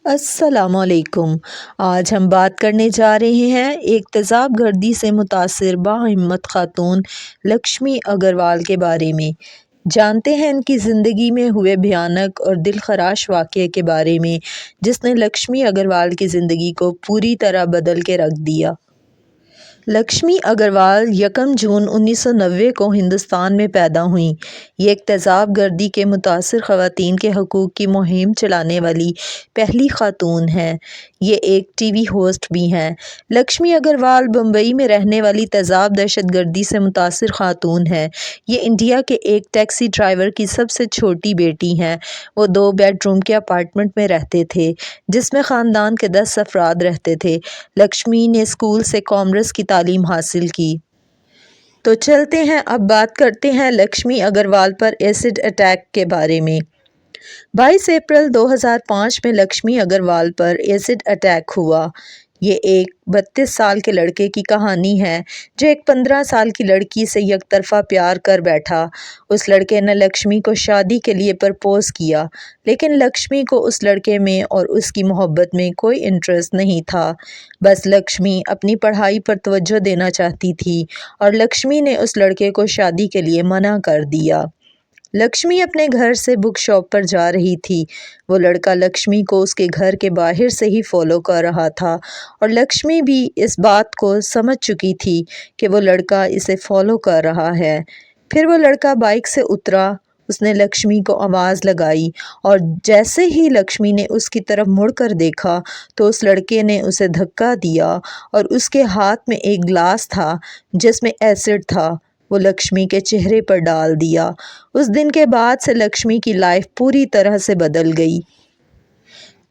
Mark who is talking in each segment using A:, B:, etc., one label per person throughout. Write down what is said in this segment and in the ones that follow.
A: السلام علیکم۔ آج ہم بات کرنے جا رہے ہیں ایک تیزاب گردی سے متاثر باہمت خاتون لکشمی اگروال کے بارے میں۔ جانتے ہیں ان کی زندگی میں ہوئے بھیانک اور دل خراش واقعے کے بارے میں جس نے لکشمی اگروال کی زندگی کو پوری طرح بدل کے رکھ دیا۔ لکشمی اگروال 1 جون 1990 کو ہندوستان میں پیدا ہوئیں۔ یہ ایک تیزاب گردی کے متاثر خواتین کے حقوق کی مہم چلانے والی پہلی خاتون ہیں۔ یہ ایک ٹی وی ہوسٹ بھی ہیں۔ لکشمی اگروال بمبئی میں رہنے والی تیزاب دہشت گردی سے متاثر خاتون ہیں۔ یہ انڈیا کے ایک ٹیکسی ڈرائیور کی سب سے چھوٹی بیٹی ہیں۔ وہ 2 بیڈ روم کے اپارٹمنٹ میں رہتے تھے جس میں خاندان کے 10 افراد رہتے تھے۔ لکشمی نے اسکول سے کامرس کی تعلیم حاصل کی۔ تو چلتے ہیں اب بات کرتے ہیں لکشمی اگروال پر ایسڈ اٹیک کے بارے میں۔ 22 اپریل 2005 میں لکشمی اگروال پر ایسڈ اٹیک ہوا۔ یہ ایک 32 سال کے لڑکے کی کہانی ہے جو ایک 15 سال کی لڑکی سے یک طرفہ پیار کر بیٹھا۔ اس لڑکے نے لکشمی کو شادی کے لیے پرپوز کیا لیکن لکشمی کو اس لڑکے میں اور اس کی محبت میں کوئی انٹرسٹ نہیں تھا۔ بس لکشمی اپنی پڑھائی پر توجہ دینا چاہتی تھی اور لکشمی نے اس لڑکے کو شادی کے لیے منع کر دیا۔ لکشمی اپنے گھر سے بک شاپ پر جا رہی تھی۔ وہ لڑکا لکشمی کو اس کے گھر کے باہر سے ہی فالو کر رہا تھا اور لکشمی بھی اس بات کو سمجھ چکی تھی کہ وہ لڑکا اسے فالو کر رہا ہے۔ پھر وہ لڑکا بائک سے اترا۔ اس نے لکشمی کو آواز لگائی اور جیسے ہی لکشمی نے اس کی طرف مڑ کر دیکھا تو اس لڑکے نے اسے دھکا دیا اور اس کے ہاتھ میں ایک گلاس تھا جس میں ایسڈ تھا۔ وہ لکشمی کے چہرے پر ڈال دیا۔ اس دن کے بعد سے لکشمی کی لائف پوری طرح سے بدل گئی۔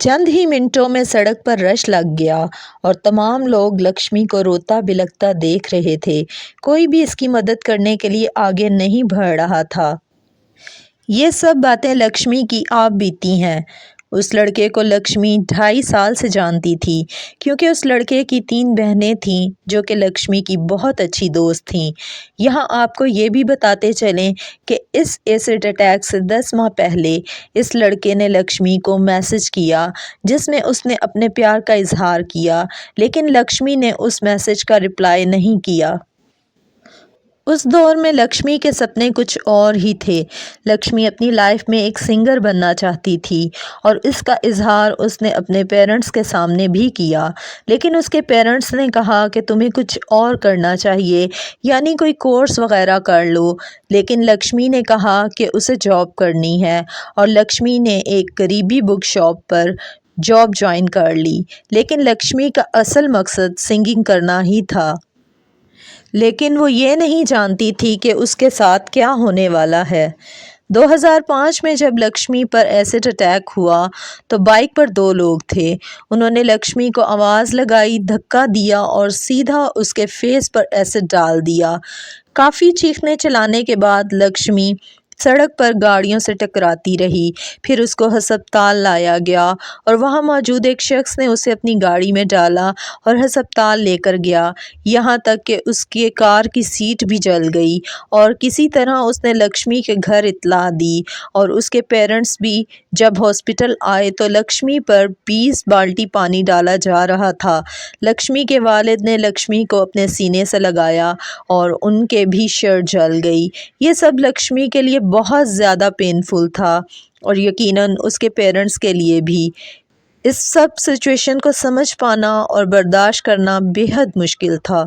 A: چند ہی منٹوں میں سڑک پر رش لگ گیا اور تمام لوگ لکشمی کو روتا بلکتا دیکھ رہے تھے۔ کوئی بھی اس کی مدد کرنے کے لیے آگے نہیں بڑھ رہا تھا۔ یہ سب باتیں لکشمی کی آپ بیتی ہیں۔ اس لڑکے کو لکشمی 2.5 سال سے جانتی تھی کیونکہ اس لڑکے کی 3 بہنیں تھیں جو کہ لکشمی کی بہت اچھی دوست تھیں۔ یہاں آپ کو یہ بھی بتاتے چلیں کہ اس ایسڈ اٹیک سے 10 ماہ پہلے اس لڑکے نے لکشمی کو میسج کیا جس میں اس نے اپنے پیار کا اظہار کیا لیکن لکشمی نے اس میسج کا رپلائی نہیں کیا۔ اس دور میں لکشمی کے سپنے کچھ اور ہی تھے۔ لکشمی اپنی لائف میں ایک سنگر بننا چاہتی تھی اور اس کا اظہار اس نے اپنے پیرنٹس کے سامنے بھی کیا لیکن اس کے پیرنٹس نے کہا کہ تمہیں کچھ اور کرنا چاہیے یعنی کوئی کورس وغیرہ کر لو، لیکن لکشمی نے کہا کہ اسے جاب کرنی ہے اور لکشمی نے ایک قریبی بک شاپ پر جاب جوائن کر لی۔ لیکن لکشمی کا اصل مقصد سنگنگ کرنا ہی تھا۔ لیکن وہ یہ نہیں جانتی تھی کہ اس کے ساتھ کیا ہونے والا ہے۔ 2005 میں جب لکشمی پر ایسڈ اٹیک ہوا تو بائک پر 2 لوگ تھے۔ انہوں نے لکشمی کو آواز لگائی، دھکا دیا اور سیدھا اس کے فیس پر ایسڈ ڈال دیا۔ کافی چیخنے چلانے کے بعد لکشمی سڑک پر گاڑیوں سے ٹکراتی رہی۔ پھر اس کو ہسپتال لایا گیا اور وہاں موجود ایک شخص نے اسے اپنی گاڑی میں ڈالا اور ہسپتال لے کر گیا، یہاں تک کہ اس کی کار کی سیٹ بھی جل گئی اور کسی طرح اس نے لکشمی کے گھر اطلاع دی اور اس کے پیرنٹس بھی جب ہاسپٹل آئے تو لکشمی پر 20 بالٹی پانی ڈالا جا رہا تھا۔ لکشمی کے والد نے لکشمی کو اپنے سینے سے لگایا اور ان کے بھی شرٹ جل گئی۔ یہ سب لکشمی کے لیے بہت زیادہ پینفل تھا اور یقیناً اس کے پیرنٹس کے لیے بھی۔ اس سب سچویشن کو سمجھ پانا اور برداشت کرنا بے حد مشکل تھا۔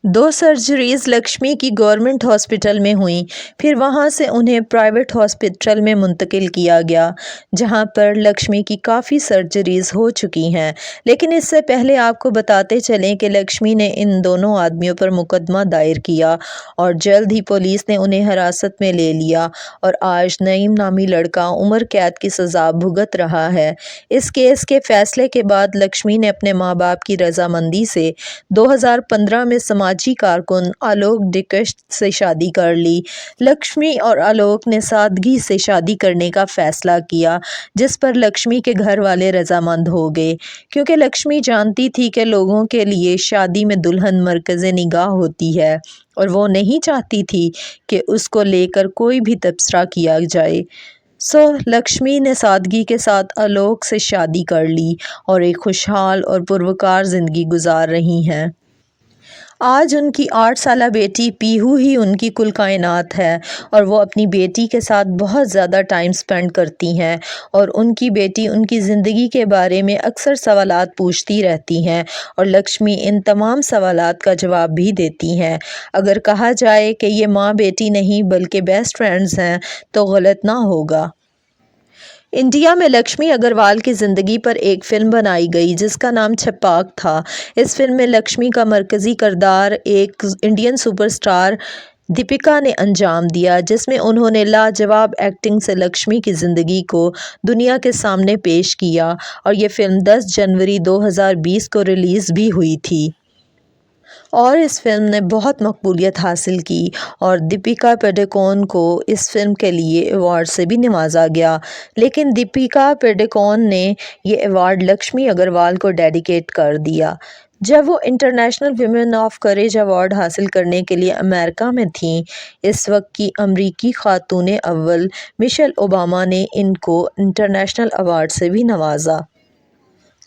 A: 2 سرجریز لکشمی کی گورنمنٹ ہاسپٹل میں ہوئیں، پھر وہاں سے انہیں پرائیویٹ ہاسپٹل میں منتقل کیا گیا جہاں پر لکشمی کی کافی سرجریز ہو چکی ہیں۔ لیکن اس سے پہلے آپ کو بتاتے چلیں کہ لکشمی نے ان دونوں آدمیوں پر مقدمہ دائر کیا اور جلد ہی پولیس نے انہیں حراست میں لے لیا اور آج نعیم نامی لڑکا عمر قید کی سزا بھگت رہا ہے۔ اس کیس کے فیصلے کے بعد لکشمی نے اپنے ماں باپ کی رضامندی سے 2015 میں سماجی کارکن آلوک ڈکشت سے شادی کر لی۔ لکشمی اور آلوک نے سادگی سے شادی کرنے کا فیصلہ کیا جس پر لکشمی کے گھر والے رضامند ہو گئے کیونکہ لکشمی جانتی تھی کہ لوگوں کے لیے شادی میں دلہن مرکز نگاہ ہوتی ہے اور وہ نہیں چاہتی تھی کہ اس کو لے کر کوئی بھی تبصرہ کیا جائے۔ لکشمی نے سادگی کے ساتھ آلوک سے شادی کر لی اور ایک خوشحال اور پروکار زندگی گزار رہی ہیں۔ آج ان کی 8 سالہ بیٹی پیہو ہی ان کی کل کائنات ہے اور وہ اپنی بیٹی کے ساتھ بہت زیادہ ٹائم سپینڈ کرتی ہیں اور ان کی بیٹی ان کی زندگی کے بارے میں اکثر سوالات پوچھتی رہتی ہیں اور لکشمی ان تمام سوالات کا جواب بھی دیتی ہیں۔ اگر کہا جائے کہ یہ ماں بیٹی نہیں بلکہ بیسٹ فرینڈز ہیں تو غلط نہ ہوگا۔ انڈیا میں لکشمی اگروال کی زندگی پر ایک فلم بنائی گئی جس کا نام چھپاک تھا۔ اس فلم میں لکشمی کا مرکزی کردار ایک انڈین سپر اسٹار دیپیکا نے انجام دیا، جس میں انہوں نے لاجواب ایکٹنگ سے لکشمی کی زندگی کو دنیا کے سامنے پیش کیا اور یہ فلم 10 جنوری 2020 کو ریلیز بھی ہوئی تھی۔ اور اس فلم نے بہت مقبولیت حاصل کی اور دیپیکا پڈوکون کو اس فلم کے لیے ایوارڈ سے بھی نوازا گیا، لیکن دیپیکا پڈوکون نے یہ ایوارڈ لکشمی اگروال کو ڈیڈیکیٹ کر دیا۔ جب وہ international women of courage award حاصل کرنے کے لیے امریکہ میں تھیں، اس وقت کی امریکی خاتون اول مشیل اوباما نے ان کو انٹرنیشنل ایوارڈ سے بھی نوازا۔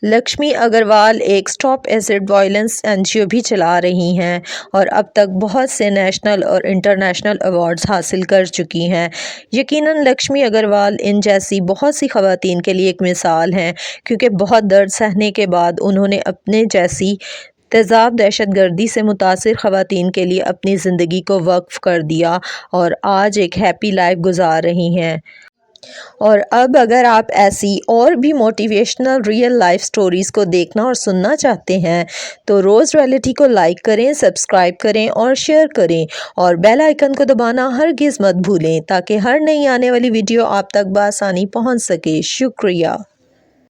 A: لکشمی اگروال ایک stop acid violence N G O بھی چلا رہی ہیں اور اب تک بہت سے نیشنل اور انٹرنیشنل ایوارڈز حاصل کر چکی ہیں۔ یقیناً لکشمی اگروال ان جیسی بہت سی خواتین کے لیے ایک مثال ہیں، کیونکہ بہت درد سہنے کے بعد انہوں نے اپنے جیسی تیزاب دہشت گردی سے متاثر خواتین کے لیے اپنی زندگی کو وقف کر دیا اور آج ایک ہیپی لائف گزار رہی ہیں۔ اور اب اگر آپ ایسی اور بھی موٹیویشنل ریئل لائف سٹوریز کو دیکھنا اور سننا چاہتے ہیں تو روز ریئلٹی کو لائک کریں، سبسکرائب کریں اور شیئر کریں اور بیل آئیکن کو دبانا ہرگز مت بھولیں تاکہ ہر نئی آنے والی ویڈیو آپ تک بآسانی پہنچ سکے۔ شکریہ۔